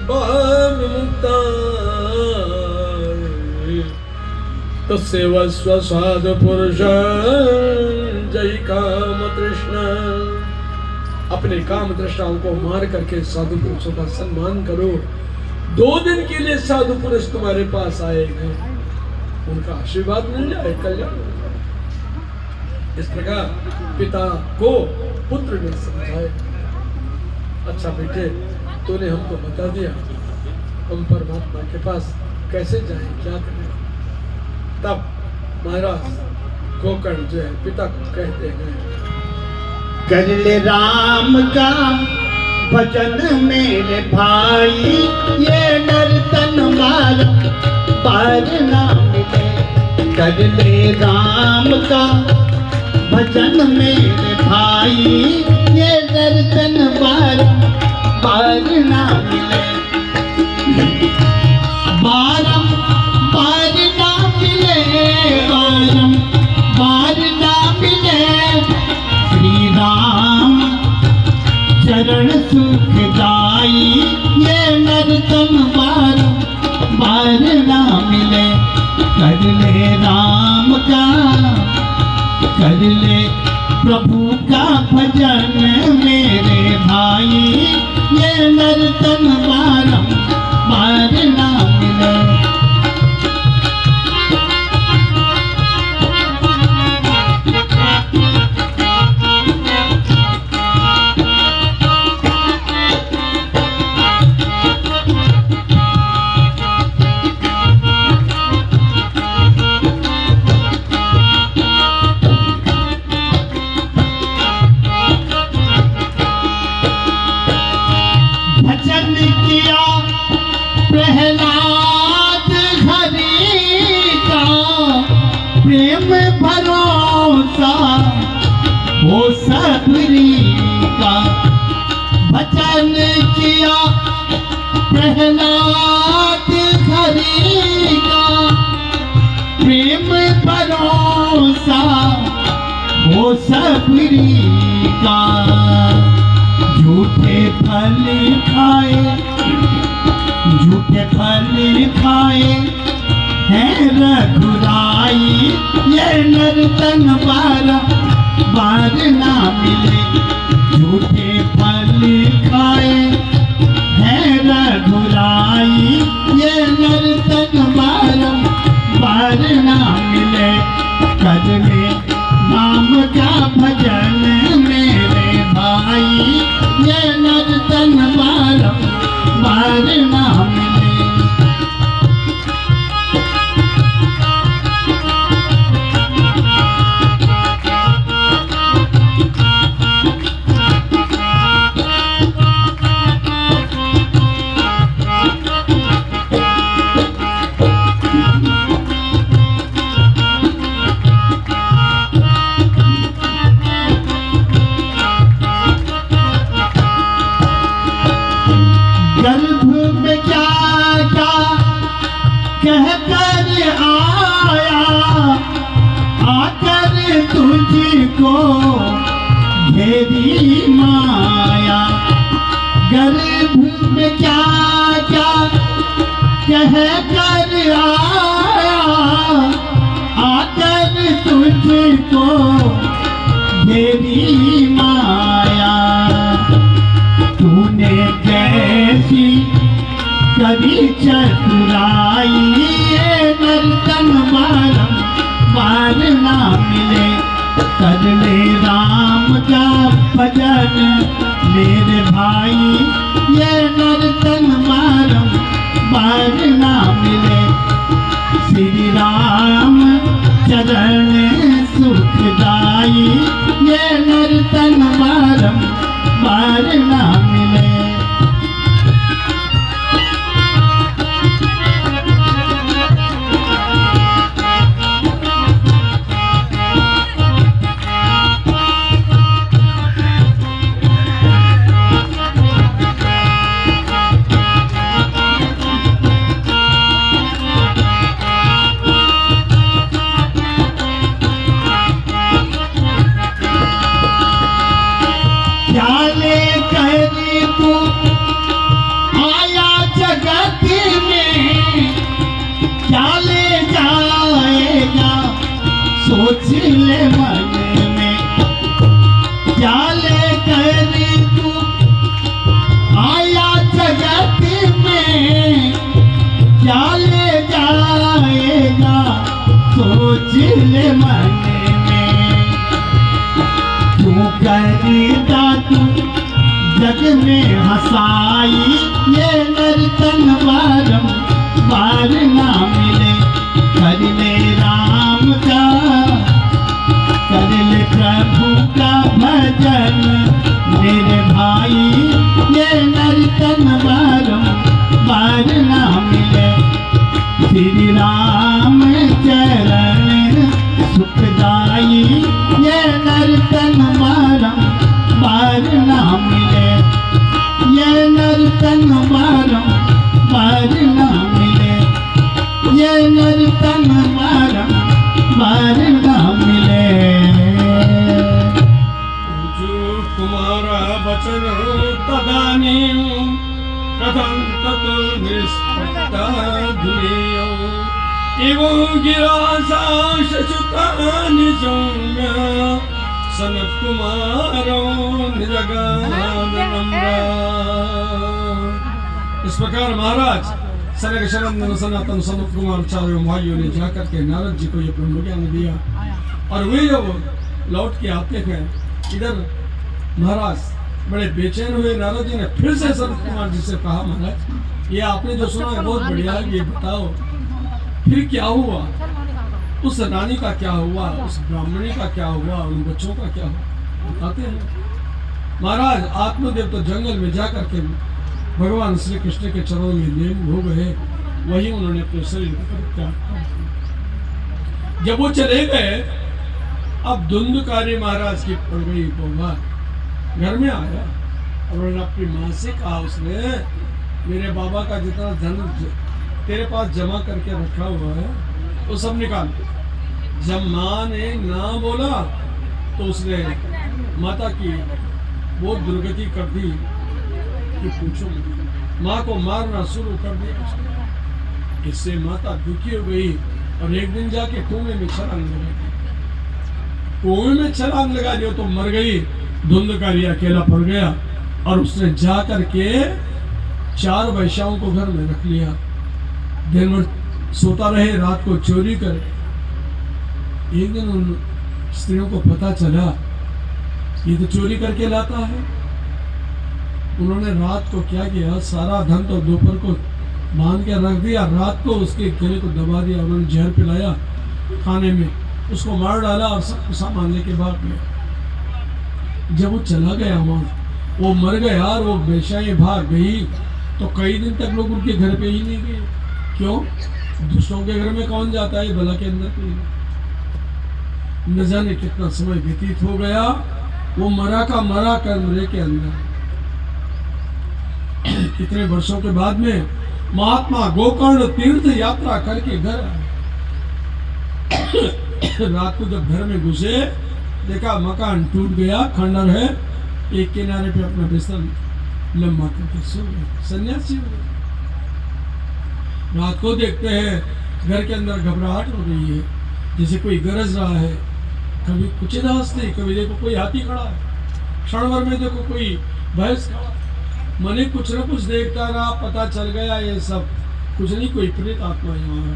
विमुक्ता तस्यैव स्वसाद पुरुष जय काम तृष्णा। अपने काम तृष्णाओं को मार करके साधु पुरुषों का सम्मान करो। 2 दिन के लिए साधु पुरुष तुम्हारे पास आएंगे, उनका आशीर्वाद मिल जाए, कल्याण। इस प्रकार पिता को पुत्र ने समझाया, अच्छा बेटे तूने हमको बता दिया, हम परमात्मा के पास कैसे जाएं, क्या करें। तब महाराज गोकर्ण जो है पिता को कहते हैं, कर ले राम का भजन मेरे भाई, ये नर्तन मार पार ना मिले। कर ले राम का भजन मेरे भाई, ये नर्तन मार पार ना मिले। बारम बार ना मिले, बारम बार ना मिले। श्री राम चरण सुखदाई, ये नर्तन बार बार ना मिले। कर ले राम का, कर ले प्रभु का भजन मेरे भाई, ये नर्तन बार बार ना मिले। भजन किया प्रहलाद हरि का, प्रेम भरोसा हो सबरी का। भजन किया प्रहलाद हरि का, प्रेम भरोसा हो सबरी का। झूठे फल खाए, झूठे फल खाए हैं रघुराई, ये नर्तन बार बार ना मिले। झूठे फल खाए हैं रघुराई, ये नर्तन बार बार ना मिले। कर ले नाम का भजन मेरे भाई, ये नर्तन बार बार ना मिले। गर्भ में क्या क्या कह कर आया, आकर तुझको घेरी माया। गर्भ में क्या क्या कह कर आया, आकर तुझको घेरी माया। तूने कैसी करी चतुराई, ये नर्तन बार बार ना मिले। कर ले राम का भजन मेरे भाई, ये नर्तन बार बार ना मिले। श्री राम चरण सुखदाई, ये नर्तन बार बार ना मिले। क्या ले कर सोच ले मन में, जाले कर तू आया जगत में, जाले जाएगा सोच ले मन में। क्यों करता तू जग में हंसाई, ये नर्तन बारम बार ना मिले। कर ले राम का, कर ले प्रभु का भजन मेरे भाई, ये नर्तन बारम बार ना मिले। श्री राम चरण सुखदाई, ये नर्तन बारम बार ना मिले। ये नर्तन बारम बार ना मिले, ये नर्तन बारम बार ना मिले। जो तुम्हारा वचन तदानीं कथं तत् निष्पत्ता दुनियं, एवं गिरा शशुतानि सौम्य सनत कुमारो निजगानम्रा। इस प्रकार महाराज सनक सनंदन सनातन सनत कुमार चारों भाइयों ने जाकर के नारद जी को ये ब्रह्म ज्ञान दिया। और वे जब लौट के आते हैं इधर, महाराज बड़े बेचैन हुए। नारद जी ने फिर से सनत कुमार जी से कहा, महाराज ये आपने जो सुना है बहुत बढ़िया है, ये बताओ फिर क्या हुआ, उस रानी का क्या हुआ, उस ब्राह्मणी का क्या हुआ, उन बच्चों का क्या हुआ, बताते हैं। महाराज आत्मदेव तो जंगल में जाकर के भगवान श्री कृष्ण के चरणों में लीन हो गए, वही उन्होंने अपने शरीर को त्याग किया। जब वो चले गए, अब धुंधकारी महाराज की पड़ गई बोला, घर में आया और उन्होंने अपनी माँ से कहा, उसने मेरे बाबा का जितना धन तेरे पास जमा करके रखा हुआ है वो सब निकाल। जब माँ ने ना बोला तो उसने माता की वो दुर्गति कर दी कि पूछो। माँ को मारना शुरू कर दिया उसने। इससे माता दुखी हो गई और एक दिन जाके कुएं में छलांग लगा दी। कुएं में छलांग लगा दिया तो मर गई। धुंधकारी अकेला पड़ गया और उसने जा करके 4 वैश्याओं को घर में रख लिया। दिन भर सोता रहे, रात को चोरी करे। एक दिन उन स्त्रियों को पता चला ये तो चोरी करके लाता है। उन्होंने रात को क्या किया, सारा धन तो दोपहर को बांध के रख दिया, रात को उसके गले को दबा दिया। उन्होंने जहर पिलाया खाने में, उसको मार डाला और सब सामान लेके भाग गया। जब वो चला गया वहां, वो मर गया और वो वेश्याएं भाग गई, तो कई दिन तक लोग उनके घर पे ही नहीं गए। क्यों? दूसरों के घर में कौन जाता है, भला के अंदर कोई। न जाने कितना समय व्यतीत हो गया, वो मरा का मरा कमरे के अंदर। कितने वर्षों के बाद में महात्मा गोकर्ण तीर्थ यात्रा करके घर आए। रात को जब घर में घुसे, देखा मकान टूट गया, खंडर है। एक किनारे पे अपना बिस्तर लंबा करके सो गए, सन्यासी हो गए। रात को देखते हैं घर के अंदर घबराहट हो रही है, जैसे कोई गरज रहा है। कभी कुछ हंसते, कभी देखो कोई हाथी खड़ा है, क्षण भर में देखो कोई भैंस खड़ा। मने कुछ न कुछ देखता रहा, पता चल गया ये सब कुछ नहीं, कोई प्रेत आत्मा यहाँ है।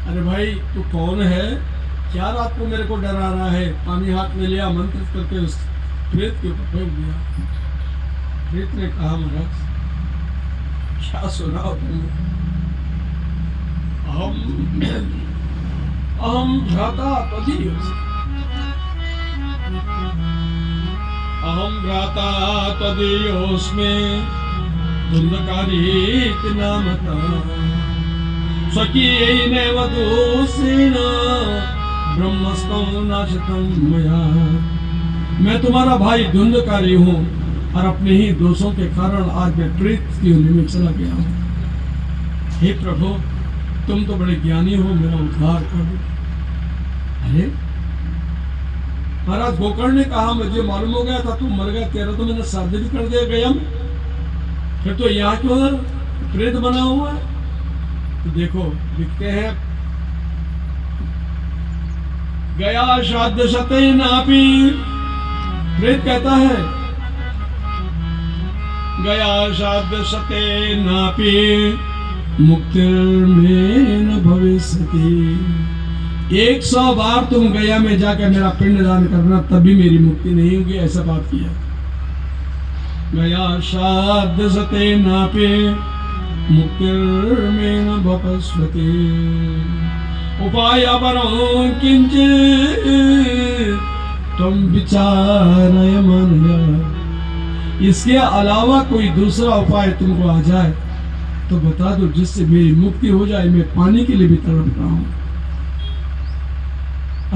अरे भाई तू कौन है, क्या रात को मेरे को डरा रहा है? पानी हाथ में लिया, मंत्रित करके उस प्रेत के ऊपर फेंक दिया। प्रेत ने कहा, महाराज क्या सुनाओ तुमने? अहम भ्राता त्वदीयोऽस्मि, अहम भ्राता त्वदीयोऽस्मि, धुंधकारीति नामतः, स्वकीयैनेव दोषेण ब्रह्मस्तं नाशितं मया। मैं तुम्हारा भाई धुंधकारी हूँ और अपने ही दोषों के कारण आज मैं प्रेत की योनि में चला गया हूँ। हे प्रभु, तुम तो बड़े ज्ञानी हो, मेरा उद्धार करो। अरे महाराज गोकर्ण ने कहा, मुझे मालूम हो गया था तू मर गया, तेरा तो मैंने श्राद्ध भी कर दिया गया में, फिर तो यहाँ क्यों प्रेत बना हुआ है? तो देखो लिखते हैं गया श्राद्ध सते नापी, प्रेत कहता है गया श्राद्ध सते नापी मुक्तिर्मेन भविष्यति। 100 बार तुम गया में जाकर मेरा पिंडदान करना, तभी मेरी मुक्ति नहीं होगी, ऐसा बात किया। गया श्राद्ध सते नापे मुक्तिर्मेन भविष्यति। उपाय परो किंचित् तुम विचारय मनया। इसके अलावा कोई दूसरा उपाय तुमको आ जाए तो बता दो, जिससे मेरी मुक्ति हो जाए। मैं पानी के लिए भी तड़प रहा हूं।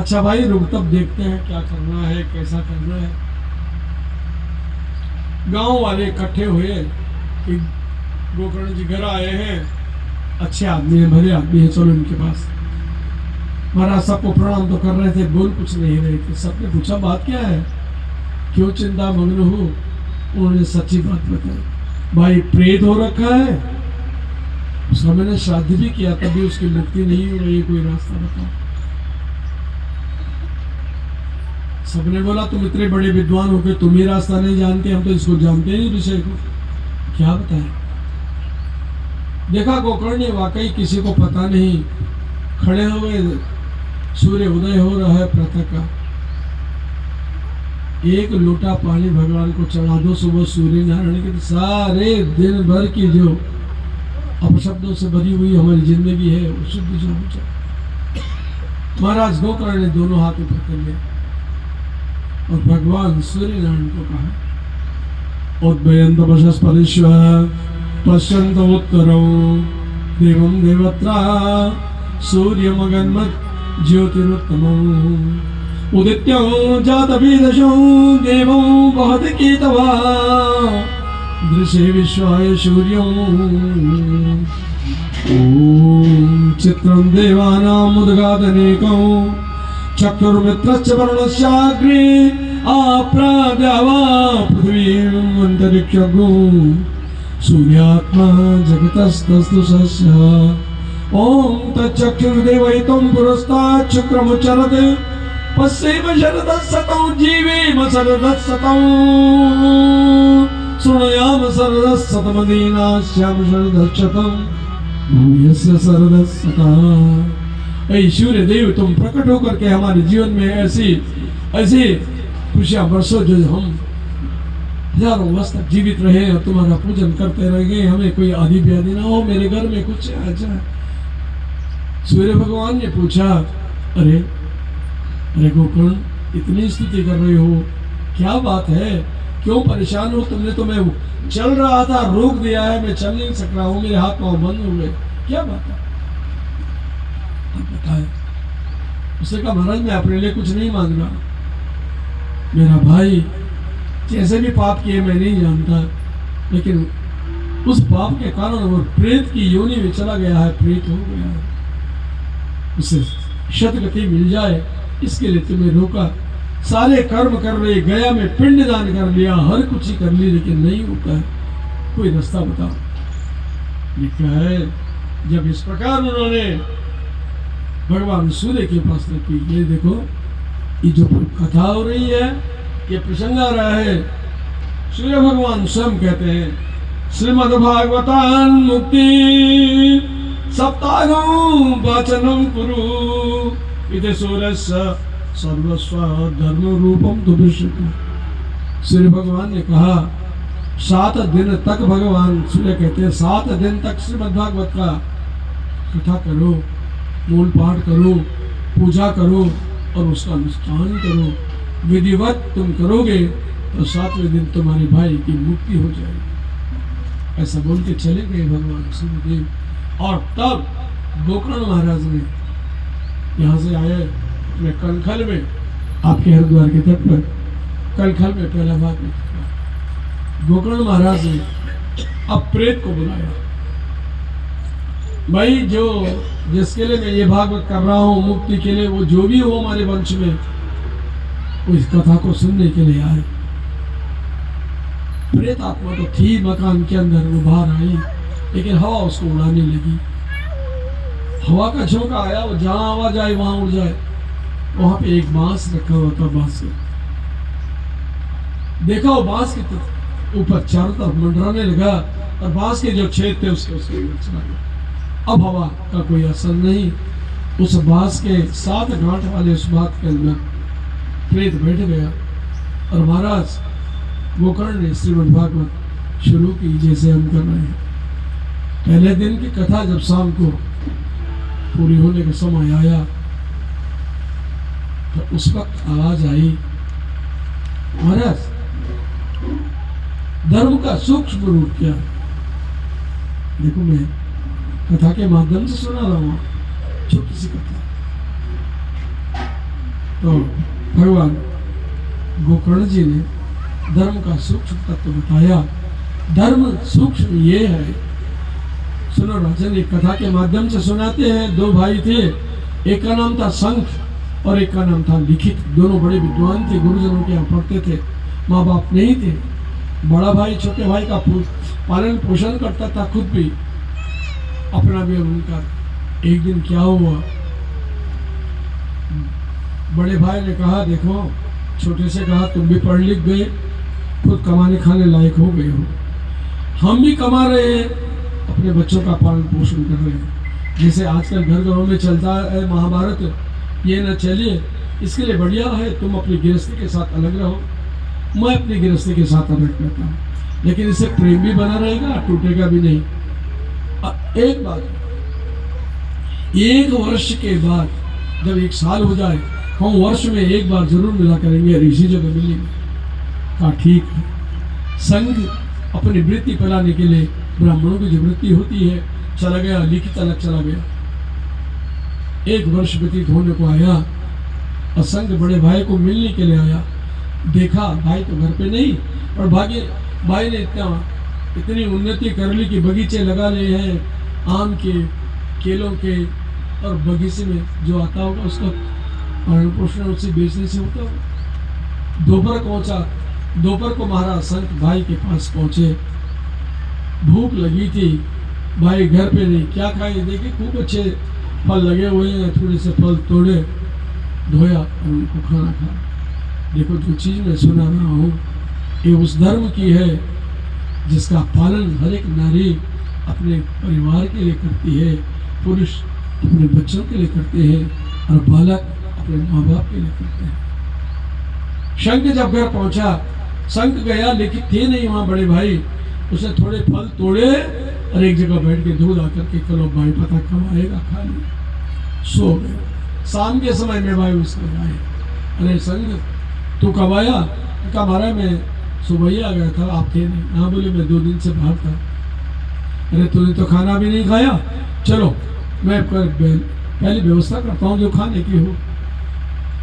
अच्छा भाई, रुक तब देखते हैं क्या करना है, कैसा करना है। गांव वाले इकट्ठे हुए कि गोकर्ण जी घर आए हैं, अच्छे आदमी है, भले आदमी है, चलो इनके पास। महाराज सबको प्रणाम तो कर रहे थे, बोल कुछ नहीं रहे थे। सबने पूछा बात क्या है, क्यों चिंता मग्न हो। उन्होंने सच्ची बात बताई। भाई प्रेत हो रखा है, उसका मैंने श्राद्ध भी किया, तभी उसकी मुक्ति नहीं हो रही, कोई रास्ता बताओ। सबने बोला तुम इतने बड़े विद्वान हो के तुम ही रास्ता नहीं जानते, हम तो इसको जानते नहीं विषय को, क्या बताएं। देखा गोकर्ण ने वाकई किसी को पता नहीं। खड़े हुए, सूर्य उदय हो रहा है प्रातः का। एक लोटा पानी भगवान को चढ़ा दो सुबह सूर्य नारायण के, सारे दिन भर की जो अपशब्दों से भरी हुई हमारी जिंदगी है वो शुद्ध जो हो जाए। महाराज गोकर्ण ने दोनों हाथ ऊपर कर लिया और भगवान सूर्य नारायण को कहा, उद्भयंत वशस्पतिश्व पश्यंत उत्तरौ देवं देवत्रा सूर्यमगन्मत् ज्योतिरुत्तमम् उदित्यं जातवेदशं देवं वहति केतवा दृशे विश्वाय सूर्यं। ॐ चित्रं देवानामुद्गादनेकं चक्षुर्मित्रश्च वरुणस्याग्रे आप्राद्यावा पृथिवीम् अन्तरिक्षगो सूर्यात्मा जगतस्तस्तु सस्य। ॐ तच्चक्षुर्देवहितं पुरस्तात् शुक्रमुच्चरत् पश्येम शरदः शतं जीवेम शरदः शतं शृणुयाम शरदः शतमदीनास्याम शरदः शतं भूयस्य शरदः शतम्। ऐ सूर्य देव, तुम प्रकट होकर के हमारे जीवन में ऐसी ऐसी खुशियां बरसो जो हम हजारों वर्ष तक जीवित रहे और तुम्हारा पूजन करते रहेंगे, हमें कोई आदि व्याधि ना हो, मेरे घर में कुछ आ जाए। सूर्य भगवान ने पूछा, अरे अरे गोकर्ण, इतनी स्तुति कर रहे हो, क्या बात है, क्यों परेशान हो। तुमने तो मैं चल रहा था रोक दिया है, मैं चल नहीं सक रहा हूं, मेरे हाथ पांव बंद हो गए, क्या बात है। अब बताए। उसने कहा महाराज मैं अपने लिए कुछ नहीं मांग रहा, मेरा भाई जैसे भी पाप किए मैं नहीं जानता, लेकिन उस पाप के कारण वो प्रेत की योनि में चला गया है, प्रेत हो गया है, उसे शतगति मिल जाए इसके लिए तुम्हें रोका। सारे कर्म कर रहे, गया में पिंडदान कर लिया, हर कुछ ही कर ली, लेकिन नहीं होता है, कोई रास्ता बताओ। लिखा है जब इस प्रकार उन्होंने भगवान सूर्य के पास रखी, ये देखो ये जो कथा हो रही है, ये प्रसंग आ रहा है, सूर्य भगवान स्वयं कहते हैं श्रीमद्भागवतान मुक्ति सप्ताहं वाचनं कुरु इति सूर्यस्य सर्वस्व धर्म रूपम तुभिषति। सूर्य भगवान ने कहा 7 दिन तक, भगवान सूर्य कहते हैं 7 दिन तक श्रीमद्भागवत का कथा करो, मूल पाठ करो, पूजा करो और उसका अनुष्ठान करो। विधिवत तुम करोगे तो 7वें दिन तुम्हारे भाई की मुक्ति हो जाएगी। ऐसा बोल के चले गए भगवान सूर्यदेव। और तब गोकर्ण महाराज ने यहाँ से आए अपने कलखल में, आपके हरिद्वार के तट पर कलखल में पहला भाग में गोकर्ण महाराज ने अब प्रेत को बुलाया। भाई जो जिसके लिए मैं ये भागवत कर रहा हूँ मुक्ति के लिए, वो जो भी हो हमारे वंश में, वो इस कथा को सुनने के लिए आए। प्रेत आत्मा तो थी मकान के अंदर, वो बाहर आई, लेकिन हवा उसको उड़ाने लगी। हवा का झोंका आया, वो जहां आवाज आए वहां उड़ जाए। वहां पे एक बांस रखा हुआ था, बांस का। देखा वो बांस के ऊपर चारों तरफ मंडराने लगा और बांस के जो छेद थे उसके चला गया। अब हवा का कोई असर नहीं, उस बांस के 7 गांठ वाले उस बात के अंदर प्रेत बैठ गया। और महाराज गोकर्ण ने श्रीमद् भागवत शुरू की जैसे हम कर रहे हैं। पहले दिन की कथा जब शाम को पूरी होने का समय आया तो उस वक्त आवाज आई, महाराज धर्म का सूक्ष्म रूप क्या है? देखो मैं कथा के माध्यम से सुना रहा हूं, छोटी सी कथा। तो भगवान गोकर्ण जी ने धर्म का सूक्ष्म तत्व बताया। धर्म सूक्ष्म ये है, सुनो राजन, एक कथा के माध्यम से सुनाते हैं। 2 भाई थे, एक का नाम था शंख और एक का नाम था लिखित। दोनों बड़े विद्वान थे, गुरुजनों के यहाँ पढ़ते थे, माँ बाप नहीं थे। बड़ा भाई छोटे भाई का पालन पोषण करता था, खुद भी अपना भी उनका। एक दिन क्या हुआ, बड़े भाई ने कहा देखो, छोटे से कहा तुम भी पढ़ लिख गए, खुद कमाने खाने लायक हो गए हो, हम भी कमा रहे हैं, अपने बच्चों का पालन पोषण कर रहे हैं। जैसे आजकल घर घरों में चलता है महाभारत, ये न चलिए, इसके लिए बढ़िया है तुम अपनी गृहस्थी के साथ अलग रहो, मैं अपनी गृहस्थी के साथ अलग रहता हूँ, लेकिन इससे प्रेम भी बना रहेगा, टूटेगा भी नहीं। एक बात, 1 वर्ष के बाद जब 1 साल हो जाए, हम वर्ष में 1 बार जरूर मिला करेंगे, ऋषि जगह मिलेंगे। कहा ठीक है। संघ अपनी वृत्ति फैलाने के लिए, ब्राह्मणों की जो वृत्ति होती है, चला गया, लिखित अलग चला गया। 1 वर्ष व्यतीत होने को आया और संघ बड़े भाई को मिलने के लिए आया। देखा भाई तो घर पे नहीं, और भाई ने इतनी उन्नति कर ली कि बगीचे लगा लिए हैं, आम के, केलों के, और बगीचे में जो आता होगा उसका पालन पोषण उससे बेचने से होता होगा। दोपहर पहुंचा, दोपहर को महाराज संत भाई के पास पहुंचे। भूख लगी थी, भाई घर पे नहीं, क्या खाए, देखे खूब अच्छे फल लगे हुए हैं, थोड़े से फल तोड़े, धोया और उनको खाना खाया। देखो जो चीज़ मैं सुना रहा हूँ ये उस धर्म की है जिसका पालन हर एक नारी अपने परिवार के लिए करती है, पुरुष अपने बच्चों के लिए करते हैं, और बालक अपने माँ बाप के लिए करते हैं। शंख जब घर पहुंचा, शंख गया लेकिन थे नहीं वहाँ बड़े भाई, उसने थोड़े फल तोड़े और एक जगह बैठ के दूध आकर के, कलो भाई पता कब आएगा, खा लिया, सो गए। शाम के समय में भाई उसके आए, अरे संग तू कब आया? कहा महाराज मैं सुबह ही आ गया था, आप थे नहीं। हाँ बोले मैं 2 दिन से बाहर था। अरे तूने तो खाना भी नहीं खाया, चलो मैं पहले व्यवस्था करता हूँ जो खाने की हो।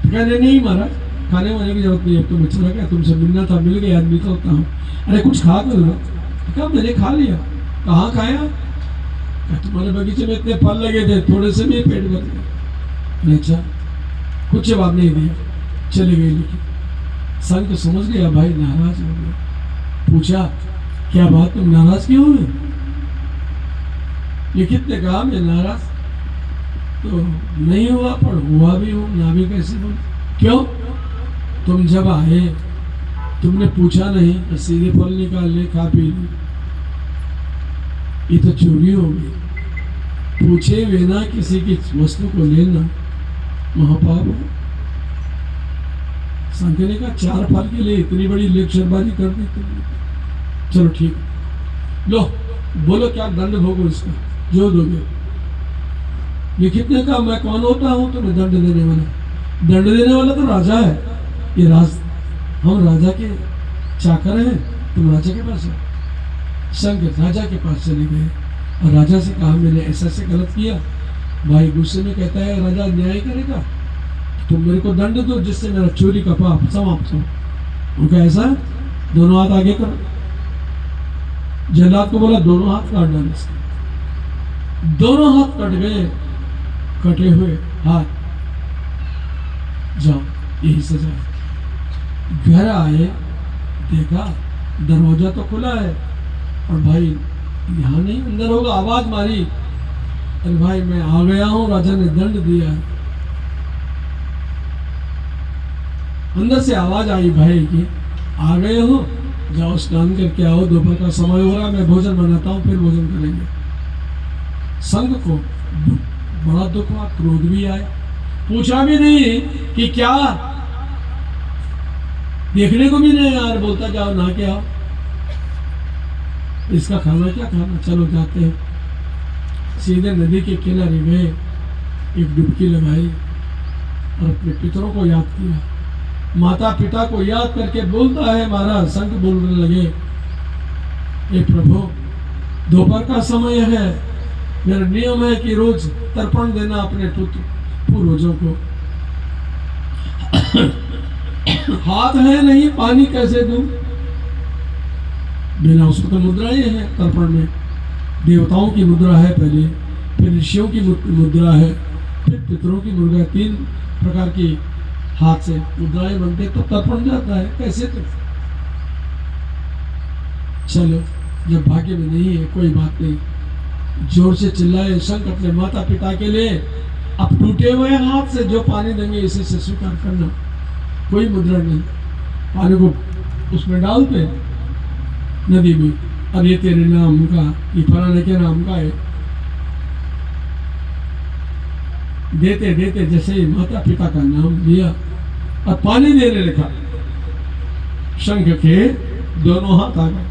कहने नहीं महाराज खाने वाने की जरूरत नहीं है, तुम्हें चला गया, तुमसे मिलना था, मिल गया, आदमी तो होता हूँ। अरे कुछ खा कर लो। कहा मैंने खा लिया। कहाँ खाया? तुम्हारे बगीचे में इतने फल लगे थे, थोड़े से भी पेट भर गया। अच्छा कुछ जवाब नहीं दिया, चले गए। लेकिन संत समझ गया भाई नाराज हो गया। पूछा क्या बात, तुम नाराज क्यों हुए? लिखित ने कहा मैं नाराज तो नहीं हुआ, पर हुआ भी हूं, ना भी कैसे बोल। क्यों? तुम जब आए तुमने पूछा नहीं, तो सीधे फल निकाल ले, खा पी ली, ये तो चोरी हो गई। पूछे बिना किसी की वस्तु को लेना महापाप है। संत ने कहा 4 फल के लिए इतनी बड़ी लेक्चरबाजी कर दी तुमने। चलो ठीक, लो बोलो क्या दंड भोगो इसका, जो दोगे। लिखित ने कहा मैं कौन होता हूँ तुम्हें दंड देने वाला? दंड देने वाला तो राजा है, ये हम राजा के चाकर हैं, तुम राजा के पास है। संत राजा के पास चले गए और राजा से कहा मैंने ऐसा ऐसे गलत किया। भाई गुस्से में कहता है राजा न्याय करेगा, तुम मेरे को दंड दो जिससे मेरा चोरी का पाप समाप्त हो। उनका ऐसा, दोनों हाथ आगे करो। जल्लाद को बोला दोनों हाथ काट डाले इसके। दोनों हाथ कट गए, कटे हुए हाथ, जाओ यही सजा है। घर आए, देखा दरवाजा तो खुला है और भाई यहाँ नहीं अंदर होगा। आवाज मारी, अरे भाई मैं आ गया हूँ, राजा ने दंड दिया है। अंदर से आवाज आई भाई की, आ गए हो, जाओ स्नान करके आओ, दोपहर का समय हो रहा है, मैं भोजन बनाता हूँ, फिर भोजन करेंगे। संघ को बड़ा दुख हुआ, क्रोध भी आया, पूछा भी नहीं कि क्या, देखने को भी नहीं यार, बोलता जाओ ना के आओ, इसका खाना क्या खाना, चलो जाते हैं। सीधे नदी के किनारे गए, एक डुबकी लगाई और अपने पितरों को याद किया, माता पिता को याद करके बोलता है महाराज, संत बोलने लगे, हे प्रभु दोपहर का समय है, मेरा नियम है कि रोज तर्पण देना अपने पुत्र पूर्वजों को, हाथ है नहीं, पानी कैसे दूं, बिना उसमें तो मुद्राएं हैं तर्पण में, देवताओं की मुद्रा है पहले, फिर ऋषियों की मुद्रा है, फिर पितरों की मुद्रा, 3 प्रकार की हाथ से मुद्राएं बनते तो तर्पण जाता है, कैसे तो चलो जब भाग्य में नहीं है कोई बात नहीं, जोर से चिल्लाए शंख अपने माता पिता के लिए, अब टूटे हुए हाथ से जो पानी देंगे इसी से स्वीकार करना, कोई मुद्रा नहीं, पानी को उसमें डालते नदी में, और ये तेरे नाम का, ये फलाने के नाम का है, देते देते जैसे ही माता पिता का नाम लिया और पानी देने लगा, शंख के दोनों हाथ आ गए,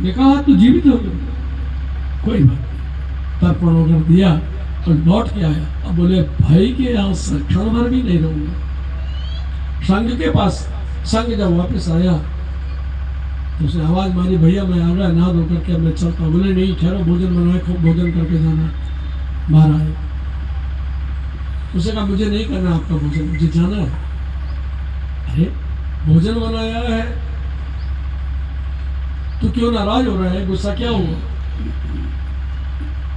देखा हाथ तो जीवित हो गए, कोई बात नहीं, तर्पण वगैरह दिया और लौट के आया। अब बोले भाई के यहाँ क्षण भर भी नहीं रहूंगा। संघ के पास, संघ जब वापस आया तो उसने आवाज मारी, भैया मैं आ गया, नहा धो करके अब मैं चलता हूँ। बोले नहीं ठहरो, भोजन बनाए, खूब भोजन करके जाना। बाहर आए, उसने कहा मुझे नहीं करना आपका भोजन, मुझे जाना है। अरे भोजन बनाया है तो क्यों नाराज हो रहा है, गुस्सा क्या हुआ?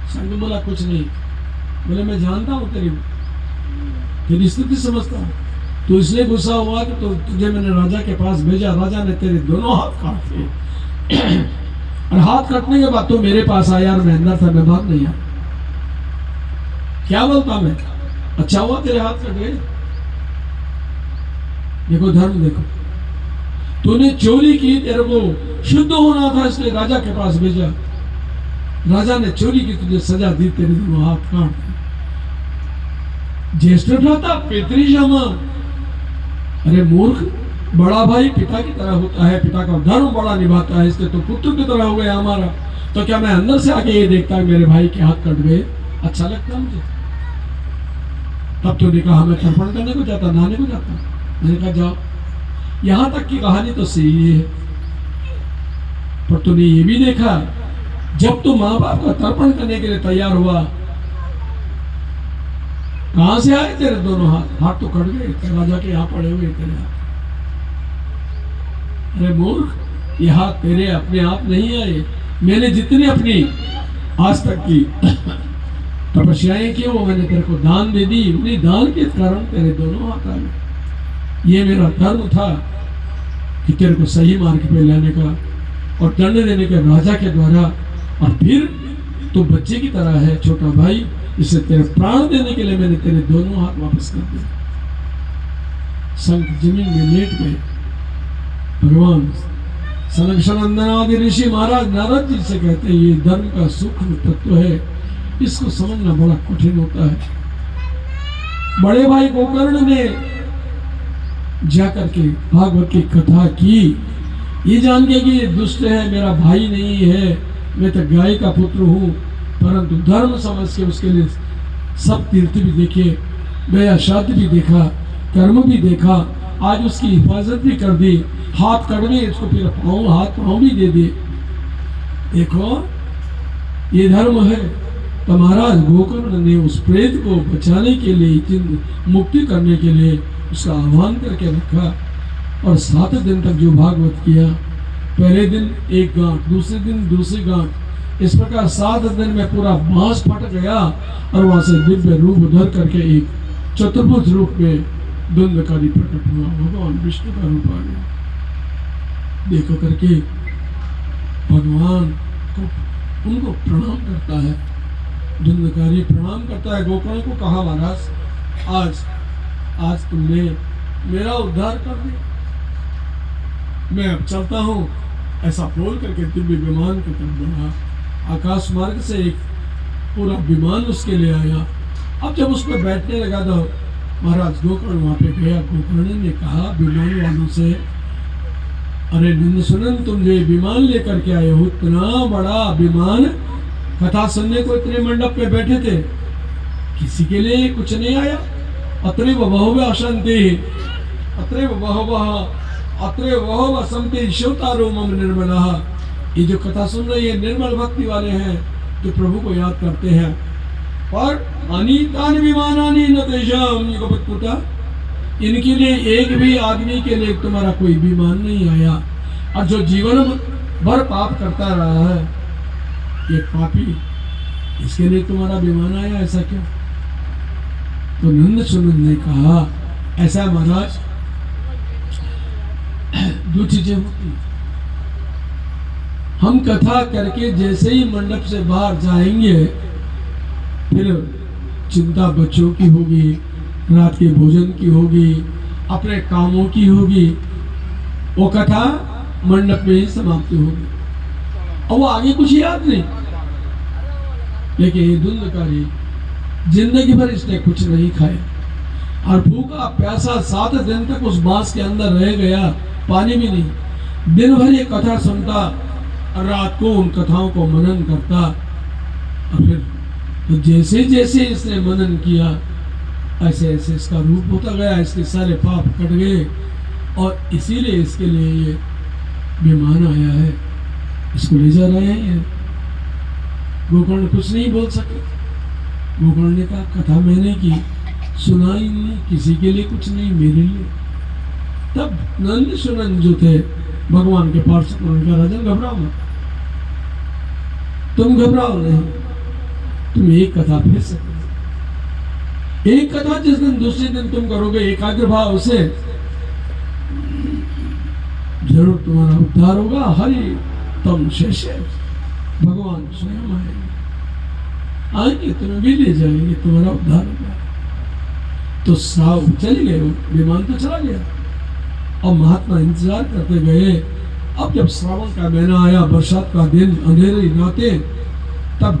संघ बोला कुछ नहीं। बोले मैं जानता हूँ तेरी स्थिति समझता हूँ, तो इसलिए गुस्सा हुआ कि तो तुझे मैंने राजा के पास भेजा, राजा ने तेरे दोनों हाथ काट दिए और हाथ काटने के बाद तो मेरे पास आया और मैं अंदर था, मैं बाहर नहीं आया। क्या बोलता मैं, अच्छा हुआ तेरे हाथ कट गए। देखो धर्म, देखो तूने चोरी की, तेरे को शुद्ध होना था इसलिए राजा के पास भेजा, राजा ने चोरी की, तुझे सजा दी, तेरे दोनों हाथ काट दिए। ज्येष्ठ भ्राता पितरी क्षमा, अरे मूर्ख, बड़ा भाई पिता की तरह होता है, पिता का धर्म बड़ा निभाता है, इसलिए तो पुत्र की तरह हो गया हमारा। तो क्या मैं अंदर से आके ये देखता है मेरे भाई के हाथ कट गए, अच्छा लगता मुझे? तब तो ने कहा मैं तर्पण करने को जाता, नहाने को जाता। मैंने कहा जाओ। यहां तक की कहानी तो सही है, पर तूने ये भी देखा जब तू माँ बाप का तर्पण करने के लिए तैयार हुआ, कहां से आए तेरे दोनों हाथ? हाथ तो कट गए, राजा के यहाँ पड़े हुए तेरे हाथ। अरे मूर्ख, ये हाथ तेरे अपने आप नहीं आए, मैंने जितनी अपनी आज तक की तपस्याएं की वो मैंने तेरे को दान दे दी, उन्हीं दान के कारण तेरे दोनों हाथ आ गए। ये मेरा धर्म था कि तेरे को सही मार्ग पे लाने का और दंड देने के राजा के द्वारा, और फिर तू बच्चे की तरह है, छोटा भाई, इसे तेरे प्राण देने के लिए मैंने तेरे दोनों हाथ वापस कर दिए। संत जमीन में लेट गए। भगवान सनक सनंदन आदि ऋषि महाराज नारद जी से कहते हैं ये धर्म का सूक्ष्म तत्व है, इसको समझना बड़ा कठिन होता है। बड़े भाई गोकर्ण ने जाकर के भागवत की कथा की, ये जान के कि ये दुष्ट है, मेरा भाई नहीं है, मैं तो गाय का पुत्र हूँ, परंतु धर्म समझ के उसके लिए सब तीर्थ भी देखे, गया श्राद्ध भी देखा, कर्म भी देखा, आज उसकी हिफाजत भी कर दी, हाथ कट गए, इसको फिर हाथ पाँव भी दे दिए। देखो ये धर्म है। तो महाराज गोकर्ण ने उस प्रेत को बचाने के लिए, मुक्ति करने के लिए उसका आह्वान करके रखा, और 7 दिन तक जो भागवत किया, पहले दिन एक गांठ, दूसरे दिन दूसरी गांठ, इस प्रकार 7 दिन में पूरा बांस फट गया और वहां से दिव्य रूप धर करके एक चतुर्भुज रूप में द्वंद्वकारी प्रकट हुआ, भगवान विष्णु का रूप आ गया। देखो करके भगवान को उनको प्रणाम करता है, द्वंद्वकारी प्रणाम करता है। गोकर्ण को कहा महाराज आज तुमने मेरा उद्धार कर दे, मैं अब चलता हूँ। ऐसा बोल करके दिव्य विमान की तरफ बढ़ा। आकाश मार्ग से एक पूरा विमान उसके लिए आया। अब जब उस पर बैठने लगा तो महाराज गोकर्ण वहां पे गया। गोकर्ण ने कहा विमान वालों से, अरे नंदसुनन, तुम जो विमान लेकर के आए हो, इतना बड़ा विमान, कथा सुनने को इतने मंडप पे बैठे थे, किसी के लिए कुछ नहीं आया? अत्रे बहुव अशांति, अत्रे बहुव असंति श्रोतारो मम निर्मला। ये जो कथा सुन रहे हैं निर्मल भक्ति वाले हैं, जो प्रभु को याद करते हैं। और अनीतान विमानानि न तेषां युगपत्पुता, इनके लिए एक भी आदमी के लिए तुम्हारा कोई विमान नहीं आया। और जो जीवन भर पाप करता रहा है, ये पापी, इसके लिए तुम्हारा विमान आया, ऐसा क्यों? तो नंद सुनंद ने कहा, ऐसा महाराज, दो चीजें होती, हम कथा करके जैसे ही मंडप से बाहर जाएंगे, फिर चिंता बच्चों की होगी, रात के भोजन की होगी, अपने कामों की होगी, वो कथा मंडप में ही समाप्त होगी और वो आगे कुछ याद नहीं। लेकिन ये धुंधकारी जिंदगी भर इसने कुछ नहीं खाया और भूखा प्यासा 7 दिन तक उस बांस के अंदर रह गया, पानी भी नहीं। दिन भर ये कथा सुनता और रात को उन कथाओं को मनन करता। और फिर तो जैसे जैसे इसने मनन किया, ऐसे ऐसे इसका रूप होता गया, इसके सारे पाप कट गए। और इसीलिए इसके लिए ये विमान आया है, इसको ले जा रहे हैं। ये गोकर्ण कुछ नहीं बोल सके। गोकर्ण ने कहा, कथा मैंने की, सुनाई नहीं, किसी के लिए कुछ नहीं, मेरे लिए। तब नंद सुनंद जो थे भगवान के पार्षद, उन्होंने कहा, राजन घबराओ मत, तुम घबराओ नहीं, तुम एक कथा फिर सकते। एक कथा जिस दिन दूसरे दिन तुम करोगे एकाग्र भाव से, जरूर तुम्हारा उद्धार होगा। हरि तम शेषे, भगवान स्वयं आएंगे, तुम्हें भी ले जाएंगे, तुम्हारा उद्धार होगा। तो साव चले गए, विमान तो चला गया और महात्मा इंतजार करते गए। अब जब श्रावण का महीना आया, बरसात का दिन, अंधेरे नाते, तब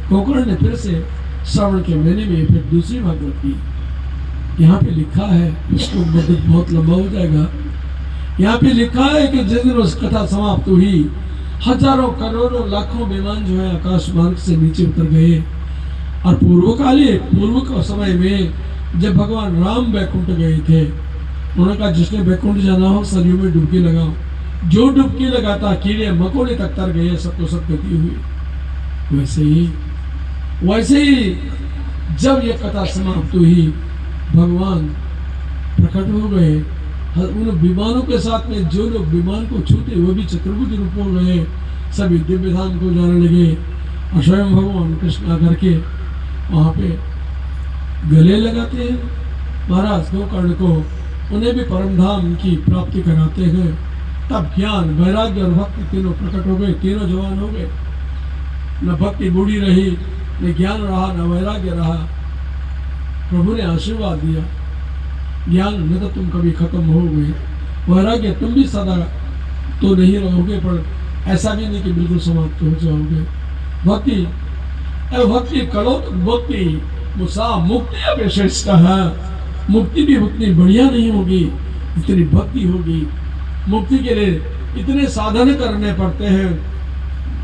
गोकर्ण ने फिर से श्रावण के महीने में फिर दूसरी भागवत की। यहाँ पे लिखा है, इसको बहुत लंबा हो जाएगा। यहाँ पे लिखा है कि जिस दिन उस कथा समाप्त हुई, हजारों करोड़ों लाखों विमान जो है आकाश मार्ग से नीचे उतर गए। और पूर्व के समय में जब भगवान राम वैकुंठ गए थे, उन्होंने कहा जिसने वैकुंठ जाना हो सरयू में डुबकी लगाओ। जो डुबकी लगाता कीड़े मकोड़े तक तर गए, सबको सब गति हुई। वैसे ही जब ये कथा समाप्त हुई, भगवान प्रकट हो गए। उन विमानों के साथ में जो लोग विमान को छूते वो भी चतुर्भुज रूप हो गए, सभी दिव्य धाम को जाने लगे। और स्वयं भगवान कृष्ण आकर के वहाँ पे गले लगाते हैं महाराज गोकर्ण को, उन्हें भी परम धाम की प्राप्ति कराते हैं। तब ज्ञान, वैराग्य और भक्ति तीनों प्रकट हो गए, तीनों जवान हो गए। न भक्ति बूढ़ी रही, न ज्ञान रहा, न वैराग्य रहा। प्रभु ने आशीर्वाद दिया, ज्ञान न तो तुम कभी खत्म हो गए, वैराग्य तुम भी सदा तो नहीं रहोगे, पर ऐसा भी नहीं कि बिल्कुल समाप्त हो जाओगे। भक्ति करो तो भक्ति मुसा मुक्ति अपेक्षित है। मुक्ति भी उतनी बढ़िया नहीं होगी इतनी भक्ति होगी। मुक्ति के लिए इतने साधन करने पड़ते हैं,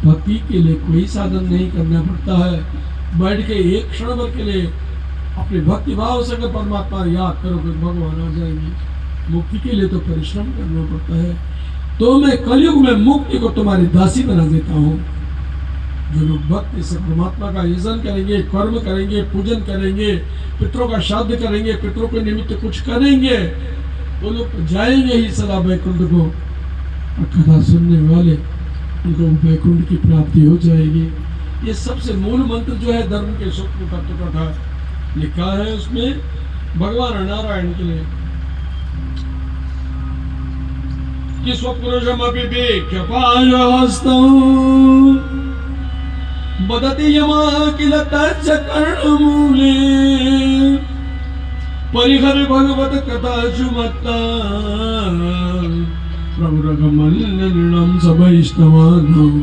भक्ति के लिए कोई साधन नहीं करना पड़ता है। बैठ के एक क्षण भर के लिए अपने भक्ति भाव से अगर परमात्मा याद करोगे, भगवान आ जाएंगे। मुक्ति के लिए तो परिश्रम करना पड़ता है। तो मैं कलयुग में मुक्ति को तुम्हारी दासी बना देता हूँ। जो लोग भक्ति से परमात्मा का यजन करेंगे, कर्म करेंगे, पूजन करेंगे, पितरों का श्राद्ध करेंगे, पितरों के निमित्त कुछ करेंगे, वो लोग जाएंगे ही सदा वैकुंठ को। और कथा सुनने वाले उनको वैकुंठ की प्राप्ति हो जाएगी। ये सबसे मूल मंत्र जो है धर्म के सूक्ष्म तत्व कथा लिखा है, उसमें भगवान नारायण के लिए कि स्वपुरुषमपि वेक्ष्य पाशहस्तम् बदति यमः किल तच्च कर्णमूले परिहर भगवत कथा सुमत्ता प्रभु रघुमंडलम सबैष्णवानां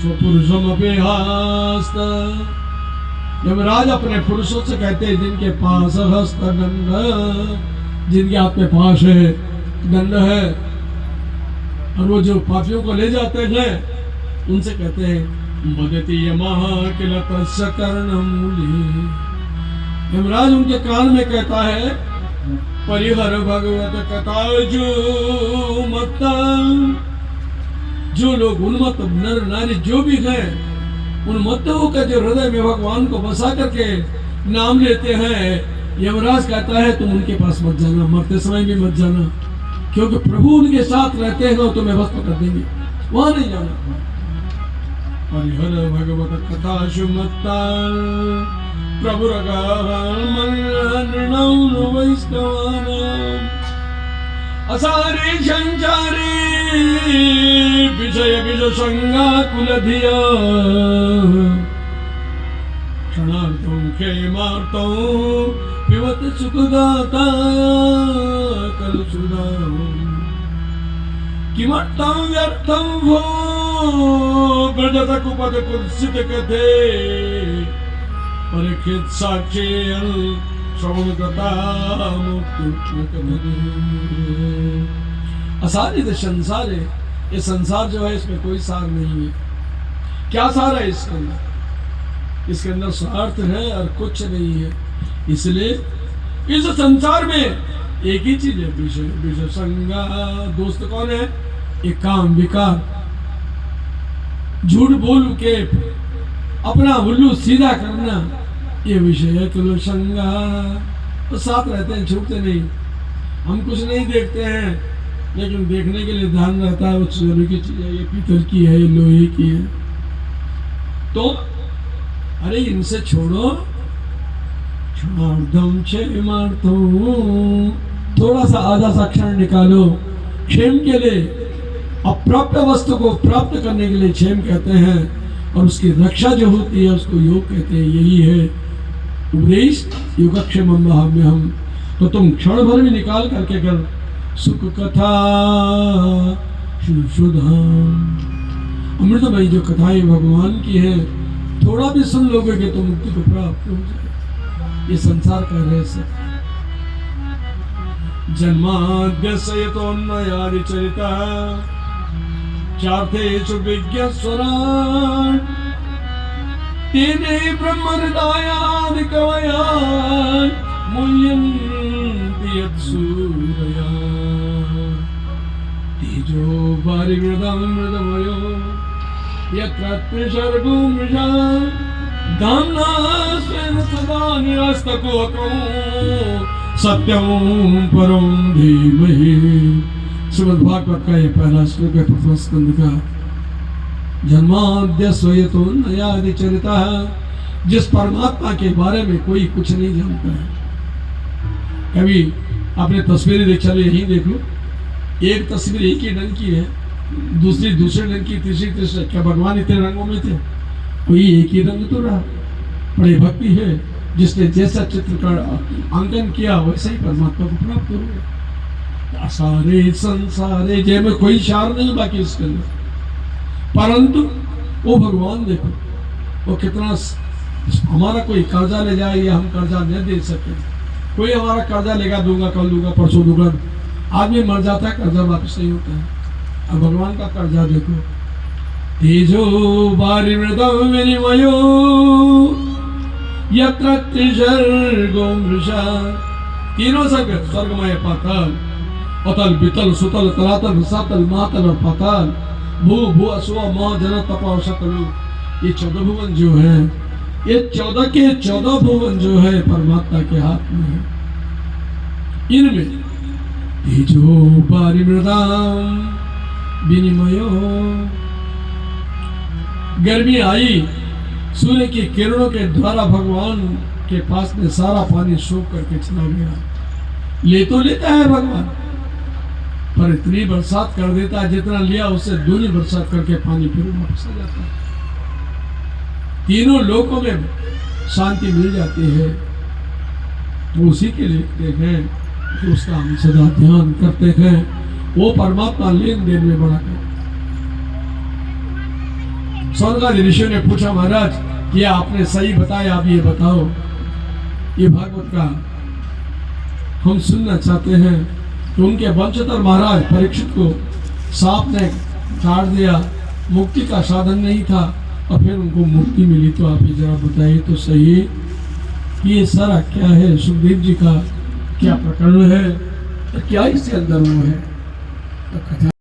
स्वपुरुषमपेहास्त। यमराज अपने पुरुषों से कहते हैं जिनके पास हस्त दंड, जिनके हाथ में पाश है, दंड है, और वो जो पापियों को ले जाते हैं उनसे कहते हैं बदती यमः किल तस्य कर्णमूले। यमराज उनके कान में कहता है परिहर भगवत कथा जो मत्ता। जो लोग उन्मत्त नर नारी जो भी हैं उन मत्तों का जो हृदय में भगवान को बसा करके नाम लेते हैं, यमराज कहता है तुम उनके पास मत जाना, मरते समय भी मत जाना, क्योंकि प्रभु उनके साथ रहते हैं और तुम्हें भस्म कर देंगे, वहां नहीं जाना। परिहर भगवत कथा सुमत्ता प्रभु वैष्णवानां असारे संचारे विषय विष संगा कुलधिया क्षणार्थ क्षेमार्थ पिबत सुखदाता कलुषुदा किमर्थं व्यर्थं भो ब्रजत कुपद कुत्सित कथे परीक्षित साक्षी श्रवण कथा असार संसार है। ये संसार जो है इसमें कोई सार नहीं है। क्या सार है इसके अंदर? इसके अंदर स्वार्थ है और कुछ नहीं है। इसलिए इस संसार में एक ही चीज है, विषय विषय संगा। दोस्त कौन है? एक काम विकार, झूठ बोल के अपना उल्लू सीधा करना, ये विषय है कुल संगा। तो साथ रहते हैं, छूटते नहीं। हम कुछ नहीं देखते हैं लेकिन देखने के लिए ध्यान रहता है, वो सोने की चीज है, ये पीतल की है, ये लोहे की है। तो अरे इनसे छोड़ो, क्षणार्धम क्षेमार्थो, थोड़ा सा आधा सा क्षण निकालो क्षेम के लिए। अप्राप्य वस्तु को प्राप्त करने के लिए क्षेम कहते हैं, और उसकी रक्षा जो होती है उसको योग कहते हैं। यही है उपदेश योगक्षेमं वहाम्यहम्। तो तुम क्षण भर में निकाल करके कर सुख कथा सुधाम, अमृतमयी जो कथाएं भगवान की है, थोड़ा भी सुन लोगे कि तुम मुक्ति को प्राप्त हो जाए। ये संसार का रहस्य। जन्माद्यस्यतोन्मयादि चरिता चार्थेषु विज्ञस्वरान् तेने ब्रह्महृदायादि कवयान् मुह्यन्ति यत्सूरया तेजो वारिमृदं मृदमयो यत्र त्रिसर्गो मृषा धाम्ना स्वेन सदा निरस्तकोऽको सत्यं परं धीमहि। श्रीमद्भागवत का ये पहला श्लोक है, प्रथम स्कंद का। जन्माद्यस्यतोन्मयादि चरिता, जिस परमात्मा के बारे में कोई कुछ नहीं जानता है। कभी आपने तस्वीरें देख, चलो यही देख लो, एक तस्वीर एक ही रंग की है, दूसरी दूसरे रंग की, तीसरी। क्या भगवान इतने रंगों में थे? कोई एक ही रंग तो रहा। बड़ी भक्ति है, जिसने जैसा चित्र का अंकन किया वैसे ही परमात्मा को प्राप्त हो गया। सारे संसारे जय में कोई सार नहीं बाकी उसके अंदर। परंतु वो भगवान देखो, वो कितना, हमारा कोई कर्जा ले जाए या हम कर्जा नहीं दे सकते। कोई हमारा कर्जा लेगा, दूंगा, कल दूंगा, परसों दूंगा, आदमी मर जाता है, कर्जा वापस नहीं होता है। अब भगवान का कर्जा देखो, तेजो वारिमृदं विनिमयो यत्र त्रिसर्गो मृषा, तीनों सर्ग, स्वर्गमय पाताल, अतल वितल सुतल तलातल रसातल महातल और पाताल, भू भू अस्व मह जन तप और सकल, ये 14 भुवन जो है, ये 14 के 14 भुवन जो है परमात्मा के हाथ में है। इनमें तेजो वारिमृदं विनिमयो, गर्मी आई, सूर्य की किरणों के द्वारा भगवान के पास में सारा पानी सोख करके चला गया। ले तो लेता है भगवान, पर इतनी बरसात कर देता है जितना लिया उससे दूनी बरसात करके पानी फिर वापस आ जाता है। तीनों लोकों में शांति मिल जाती है। तो उसी के लिए हैं कि उसका हम सदा ध्यान करते हैं, वो परमात्मा लेन देन में बड़ा है। स्वर्गादि ऋषियों ने पूछा, महाराज ये आपने सही बताया, आप ये बताओ, ये भागवत का हम सुनना चाहते हैं। तो उनके वंशधर महाराज परीक्षित को सांप ने काट दिया, मुक्ति का साधन नहीं था, और फिर उनको मुक्ति मिली। तो आप ये जरा बताइए तो सही कि ये सारा क्या है, सुखदेव जी का क्या प्रकरण है, तो क्या इसके अंदर वो है। तो कथा